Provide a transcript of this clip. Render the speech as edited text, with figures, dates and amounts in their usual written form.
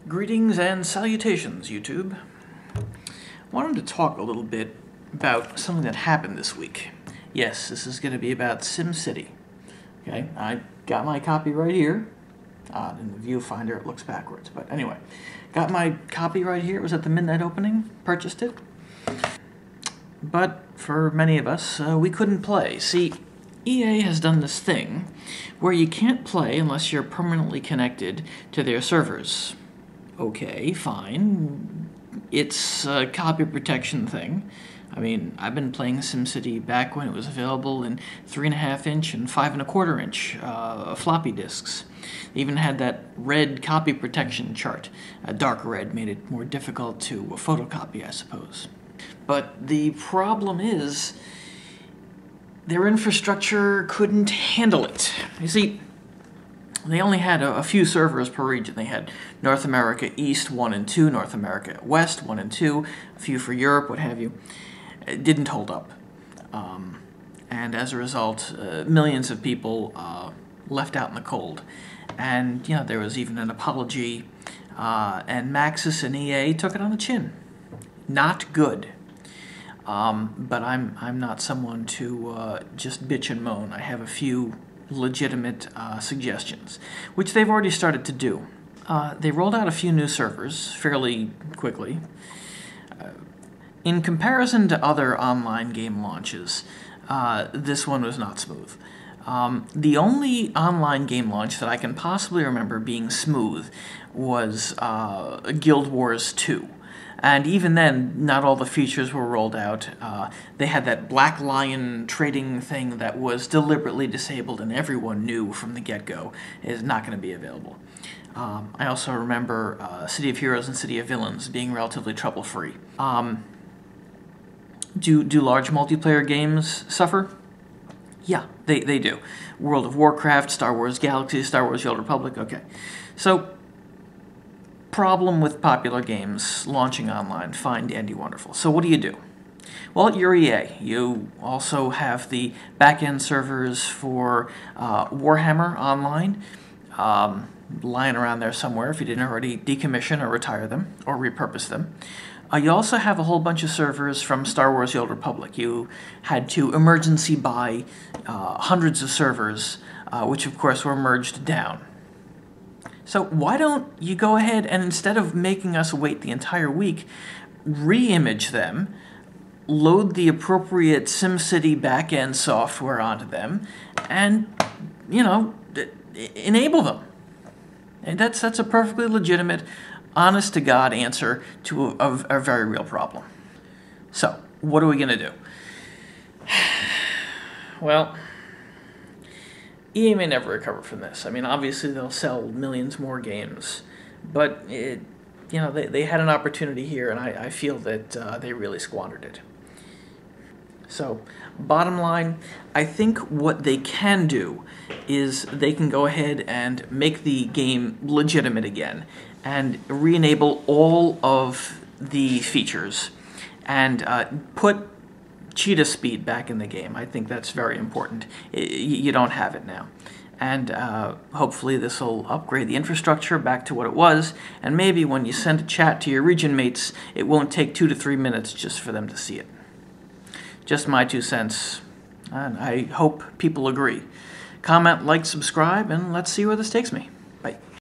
Greetings and salutations, YouTube. I wanted to talk a little bit about something that happened this week. Yes, this is going to be about SimCity. Okay, I got my copy right here. In the viewfinder, it looks backwards. But anyway, got my copy right here. It was at the midnight opening. Purchased it. But for many of us, we couldn't play. See, EA has done this thing where you can't play unless you're permanently connected to their servers. Okay, fine. It's a copy protection thing. I mean, I've been playing SimCity back when it was available in 3.5-inch and 5.25-inch floppy disks. They even had that red copy protection chart. A dark red made it more difficult to photocopy, I suppose. But the problem is, their infrastructure couldn't handle it. You see, they only had a few servers per region. They had North America East 1 and 2, North America West 1 and 2, a few for Europe, what have you. It didn't hold up. And as a result, millions of people left out in the cold. And, you know, there was even an apology, and Maxis and EA took it on the chin. Not good. But I'm not someone to just bitch and moan. I have a few legitimate suggestions, which they've already started to do. They rolled out a few new servers fairly quickly. In comparison to other online game launches, this one was not smooth. The only online game launch that I can possibly remember being smooth was Guild Wars 2. And even then, not all the features were rolled out. They had that Black Lion trading thing that was deliberately disabled, and everyone knew from the get-go is not going to be available. I also remember City of Heroes and City of Villains being relatively trouble-free. Do large multiplayer games suffer? Yeah, they do. World of Warcraft, Star Wars Galaxy, Star Wars The Old Republic, okay. So, problem with popular games launching online, fine, dandy, wonderful. So what do? Well, you're EA. You also have the back-end servers for Warhammer Online, lying around there somewhere if you didn't already decommission or retire them or repurpose them. You also have a whole bunch of servers from Star Wars The Old Republic. You had to emergency buy hundreds of servers, which of course were merged down. So why don't you go ahead and, instead of making us wait the entire week, re-image them, load the appropriate SimCity back-end software onto them, and, you know, enable them. And that's a perfectly legitimate, honest-to-God answer to a very real problem. So, what are we going to do? Well, EA may never recover from this. I mean, obviously they'll sell millions more games, but they had an opportunity here, and I feel that they really squandered it. So, bottom line, I think what they can do is they can go ahead and make the game legitimate again and re-enable all of the features and put cheetah speed back in the game. I think that's very important. You don't have it now. And hopefully this will upgrade the infrastructure back to what it was, and maybe when you send a chat to your region mates, it won't take 2 to 3 minutes just for them to see it. Just my 2 cents, and I hope people agree. Comment, like, subscribe, and let's see where this takes me. Bye.